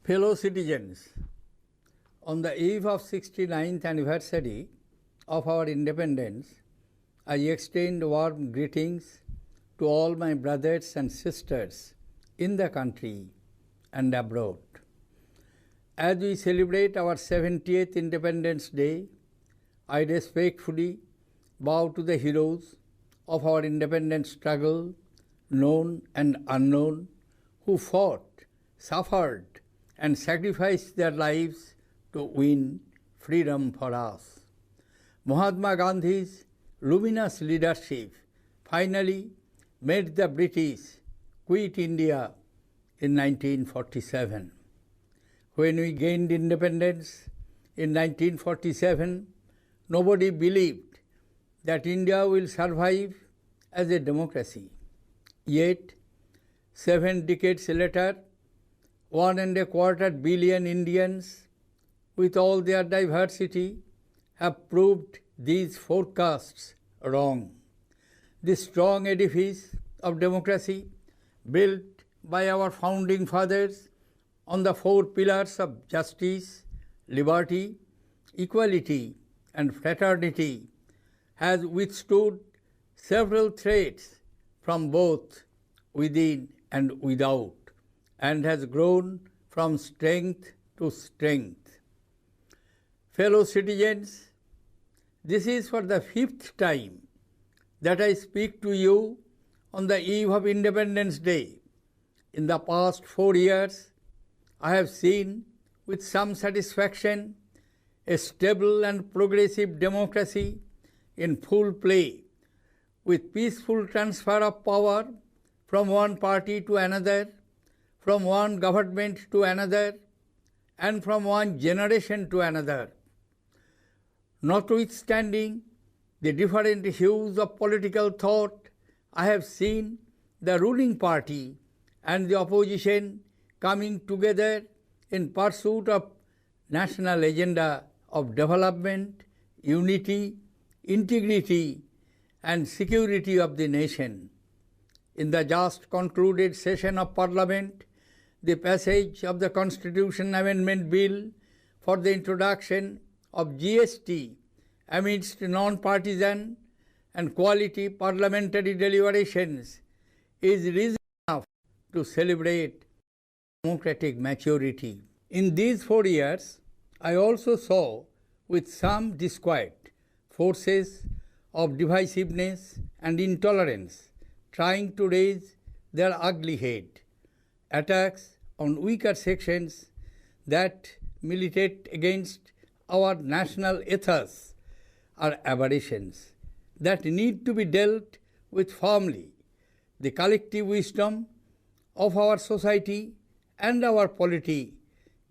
Fellow citizens, on the eve of 69th anniversary of our independence, I extend warm greetings to all my brothers and sisters in the country and abroad. As we celebrate our 70th Independence Day, I respectfully bow to the heroes of our independence struggle, known and unknown, who fought, suffered, and sacrificed their lives to win freedom for us. Mahatma Gandhi's luminous leadership finally made the British quit India in 1947. When we gained independence in 1947, nobody believed that India will survive as a democracy. Yet, 7 decades later, 1.25 billion Indians, with all their diversity, have proved these forecasts wrong. The strong edifice of democracy, built by our founding fathers on the 4 pillars of justice, liberty, equality, and fraternity, has withstood several threats from both within and without, and has grown from strength to strength. Fellow citizens, this is for the 5th time that I speak to you on the eve of Independence Day. In the past 4 years, I have seen with some satisfaction a stable and progressive democracy in full play, with peaceful transfer of power from one party to another, from one government to another, and from one generation to another. Notwithstanding the different hues of political thought, I have seen the ruling party and the opposition coming together in pursuit of national agenda of development, unity, integrity, and security of the nation. In the just concluded session of Parliament, the passage of the Constitution Amendment Bill for the introduction of GST amidst non-partisan and quality parliamentary deliberations is reason enough to celebrate democratic maturity. In these 4 years, I also saw with some disquiet forces of divisiveness and intolerance trying to raise their ugly head. Attacks on weaker sections that militate against our national ethos are aberrations that need to be dealt with firmly. The collective wisdom of our society and our polity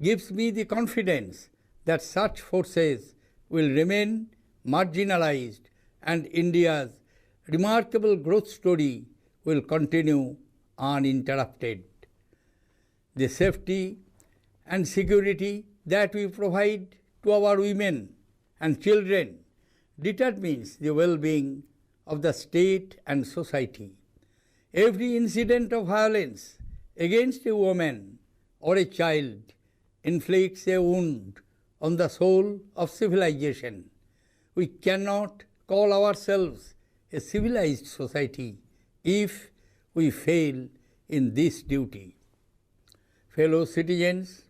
gives me the confidence that such forces will remain marginalized and India's remarkable growth story will continue uninterrupted. The safety and security that we provide to our women and children determines the well-being of the state and society. Every incident of violence against a woman or a child inflicts a wound on the soul of civilization. We cannot call ourselves a civilized society if we fail in this duty. Fellow citizens,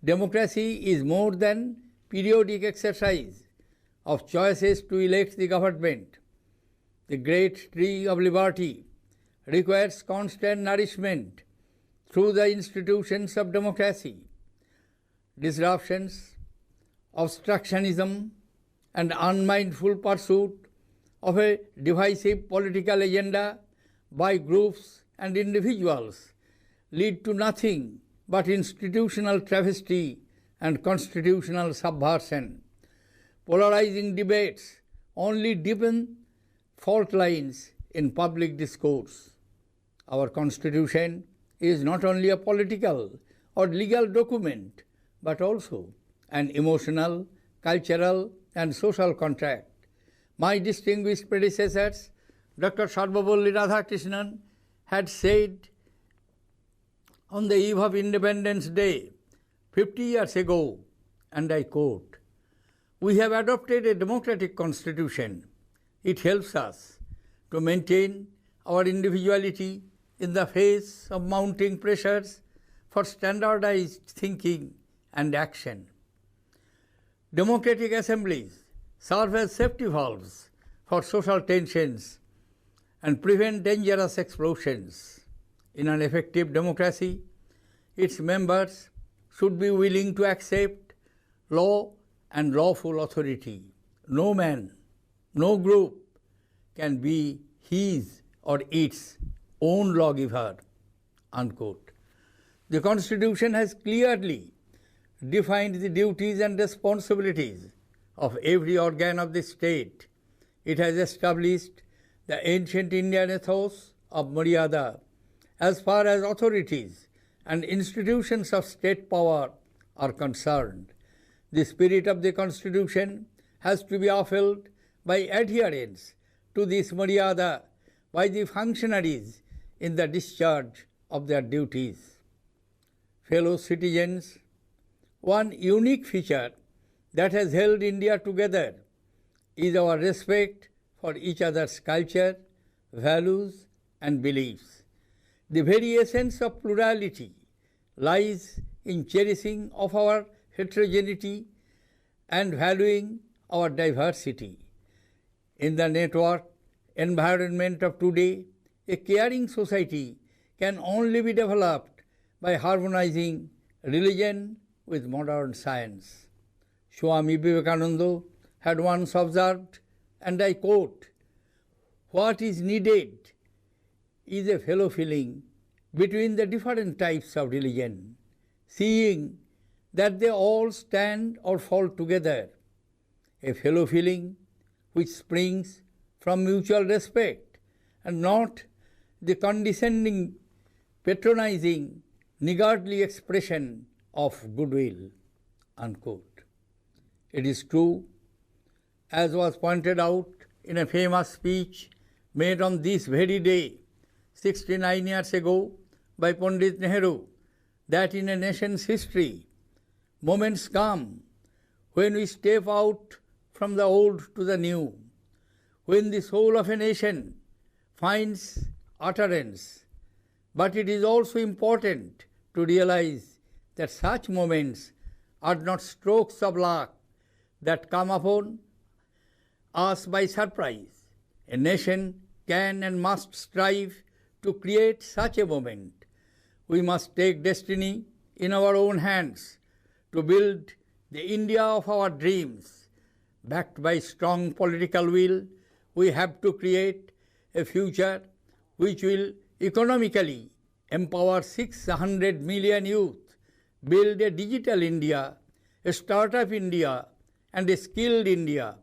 democracy is more than periodic exercise of choices to elect the government. The great tree of liberty requires constant nourishment through the institutions of democracy. Disruptions, obstructionism, and unmindful pursuit of a divisive political agenda by groups and individuals lead to nothing but institutional travesty and constitutional subversion. Polarizing debates only deepen fault lines in public discourse. Our Constitution is not only a political or legal document, but also an emotional, cultural, and social contract. My distinguished predecessors, Dr. Sarvapalli Radhakrishnan, had said on the eve of Independence Day 50 years ago, and I quote, "We have adopted a democratic constitution. It helps us to maintain our individuality in the face of mounting pressures for standardized thinking and action. Democratic assemblies serve as safety valves for social tensions and prevent dangerous explosions. In an effective democracy, its members should be willing to accept law and lawful authority. No man, no group can be his or its own lawgiver." Unquote. The Constitution has clearly defined the duties and responsibilities of every organ of the state. It has established the ancient Indian ethos of Maryada as far as authorities and institutions of state power are concerned. The spirit of the Constitution has to be upheld by adherence to this Maryada by the functionaries in the discharge of their duties. Fellow citizens, one unique feature that has held India together is our respect for each other's culture, values, and beliefs. The very essence of plurality lies in cherishing of our heterogeneity and valuing our diversity. In the network environment of today, a caring society can only be developed by harmonizing religion with modern science. Swami Vivekananda had once observed, and I quote, "What is needed is a fellow feeling between the different types of religion, seeing that they all stand or fall together, a fellow feeling which springs from mutual respect and not the condescending, patronizing, niggardly expression of goodwill." Unquote. It is true, as was pointed out in a famous speech made on this very day, 69 years ago, by Pandit Nehru, that in a nation's history, moments come when we step out from the old to the new, when the soul of a nation finds utterance. But it is also important to realize that such moments are not strokes of luck that come upon us by surprise. A nation can and must strive to create such a moment. We must take destiny in our own hands to build the India of our dreams. Backed by strong political will, we have to create a future which will economically empower 600 million youth, build a digital India, a startup India, and a skilled India.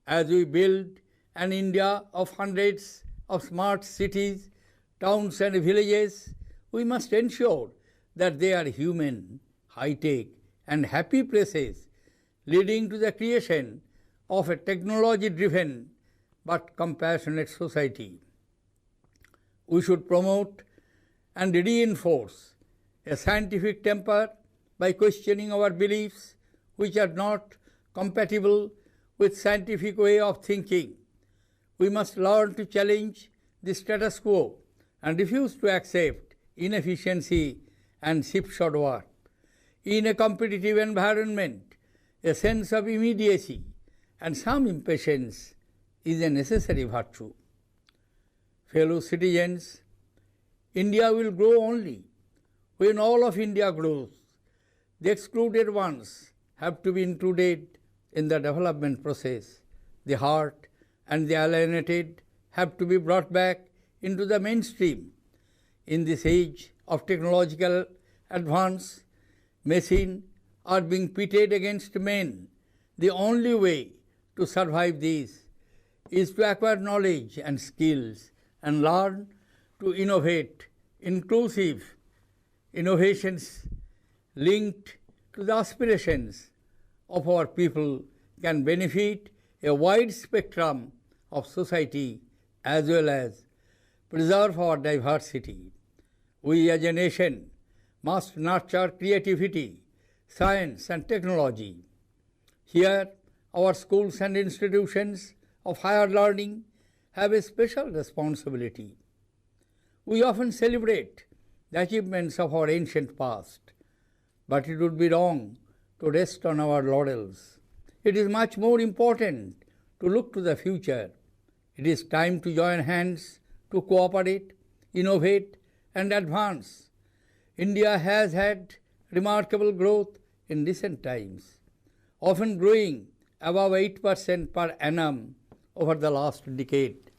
As we build an India of hundreds of smart cities, towns, and villages, we must ensure that they are human, high-tech, and happy places, leading to the creation of a technology-driven but compassionate society. We should promote and reinforce a scientific temper by questioning our beliefs which are not compatible with scientific way of thinking. We must learn to challenge the status quo and refuse to accept inefficiency and slipshod work. In a competitive environment, a sense of immediacy and some impatience is a necessary virtue. Fellow citizens, India will grow only when all of India grows. The excluded ones have to be included in the development process. The heart and the alienated have to be brought back into the mainstream. In this age of technological advance, machines are being pitted against men. The only way to survive this is to acquire knowledge and skills and learn to innovate. Inclusive innovations linked to the aspirations of our people can benefit a wide spectrum of society as well as preserve our diversity. We as a nation must nurture creativity, science and technology. Here, our schools and institutions of higher learning have a special responsibility. We often celebrate the achievements of our ancient past, but it would be wrong to rest on our laurels. It is much more important to look to the future. It is time to join hands to cooperate, innovate, and advance. India has had remarkable growth in recent times, often growing above 8% per annum over the last decade.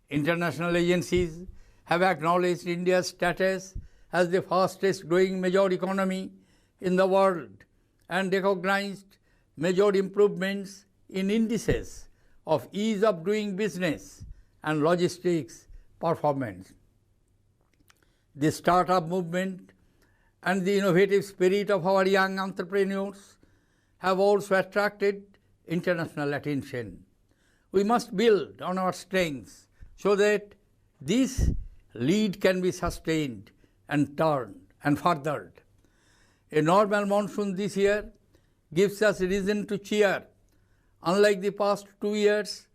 International agencies have acknowledged India's status as the fastest growing major economy in the world and recognized major improvements in indices of ease of doing business and logistics performance. The startup movement and the innovative spirit of our young entrepreneurs have also attracted international attention. We must build on our strengths so that this lead can be sustained and turned and furthered. A normal monsoon this year gives us reason to cheer, unlike the past 2 years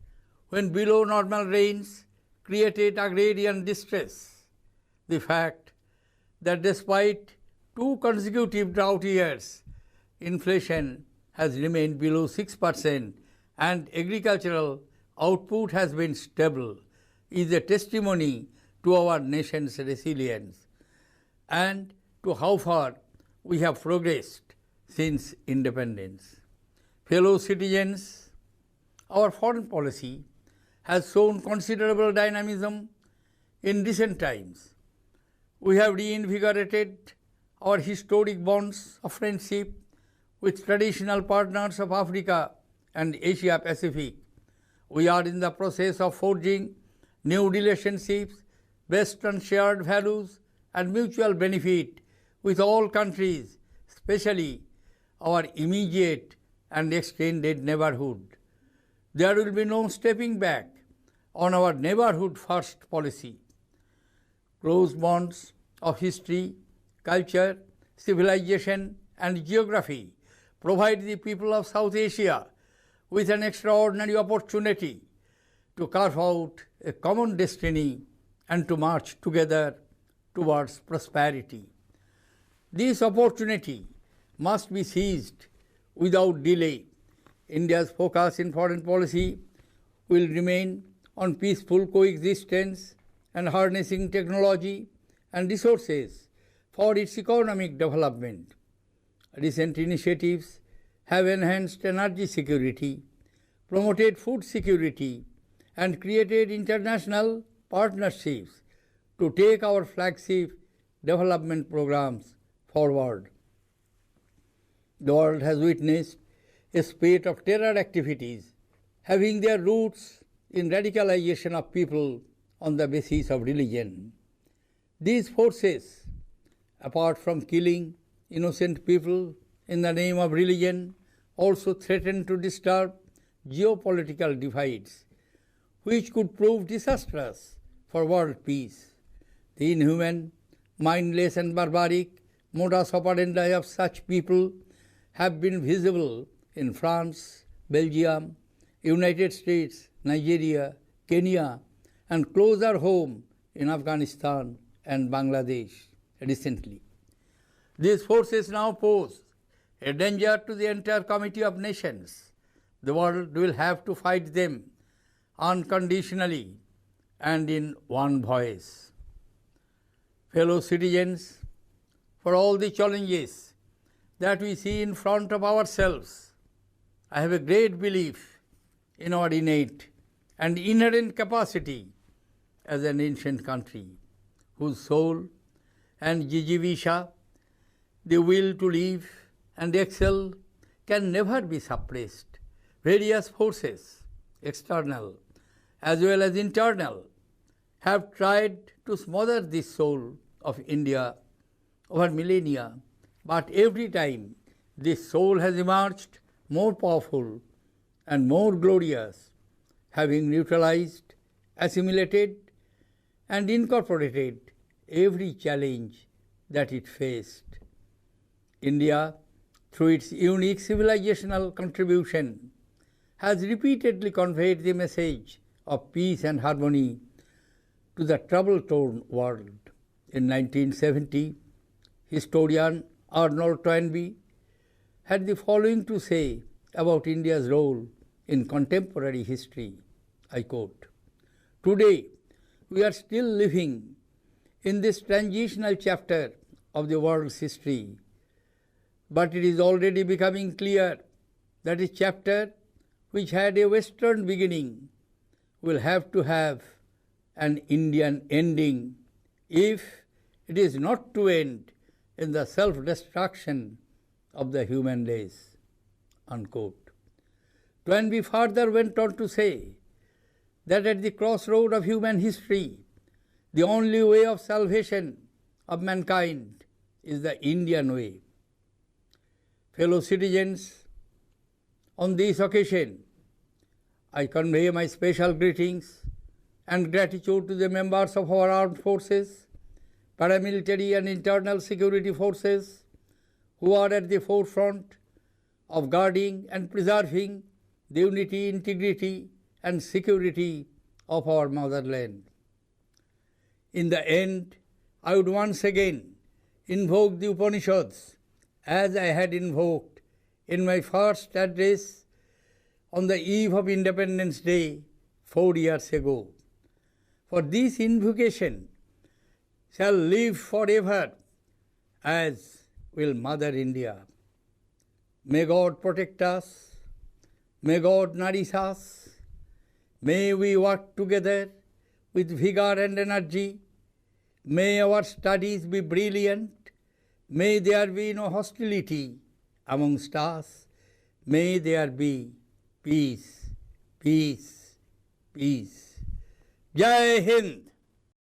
when below normal rains created agrarian distress. The fact that despite 2 consecutive drought years, inflation has remained below 6% and agricultural output has been stable is a testimony to our nation's resilience and to how far we have progressed since independence. Fellow citizens, our foreign policy has shown considerable dynamism in recent times. We have reinvigorated our historic bonds of friendship with traditional partners of Africa and Asia Pacific. We are in the process of forging new relationships based on shared values and mutual benefit with all countries, especially our immediate and extended neighborhood. There will be no stepping back on our neighborhood first policy. Close bonds of history, culture, civilization, and geography provide the people of South Asia with an extraordinary opportunity to carve out a common destiny and to march together towards prosperity. This opportunity must be seized without delay. India's focus in foreign policy will remain on peaceful coexistence and harnessing technology and resources for its economic development. Recent initiatives have enhanced energy security, promoted food security, and created international partnerships to take our flagship development programs forward. The world has witnessed a spate of terror activities having their roots in radicalization of people on the basis of religion. These forces, apart from killing innocent people in the name of religion, also threaten to disturb geopolitical divides, which could prove disastrous for world peace. The inhuman, mindless and barbaric modus operandi of such people have been visible in France, Belgium, United States, Nigeria, Kenya, and closer home in Afghanistan and Bangladesh recently. These forces now pose a danger to the entire community of nations. The world will have to fight them unconditionally and in one voice. Fellow citizens, for all the challenges that we see in front of ourselves, I have a great belief in our innate and inherent capacity as an ancient country whose soul and jijivisha, the will to live and excel, can never be suppressed. Various forces, external as well as internal, have tried to smother this soul of India over millennia, but every time this soul has emerged more powerful and more glorious, having neutralized, assimilated, and incorporated every challenge that it faced. India, through its unique civilizational contribution, has repeatedly conveyed the message of peace and harmony to the trouble-torn world. In 1970, historian Arnold Toynbee had the following to say about India's role in contemporary history. I quote, "Today, we are still living in this transitional chapter of the world's history, but it is already becoming clear that a chapter which had a Western beginning will have to have an Indian ending if it is not to end in the self-destruction of the human race." Unquote. Toynbee further went on to say that at the crossroad of human history, the only way of salvation of mankind is the Indian way. Fellow citizens, on this occasion, I convey my special greetings and gratitude to the members of our armed forces, paramilitary and internal security forces who are at the forefront of guarding and preserving the unity, integrity, and security of our motherland. In the end, I would once again invoke the Upanishads as I had invoked in my first address on the eve of Independence Day 4 years ago. For this invocation shall live forever, as will Mother India. May God protect us. May God nourish us. May we work together with vigor and energy. May our studies be brilliant. May there be no hostility amongst us. May there be peace, peace, peace. Jai Hind!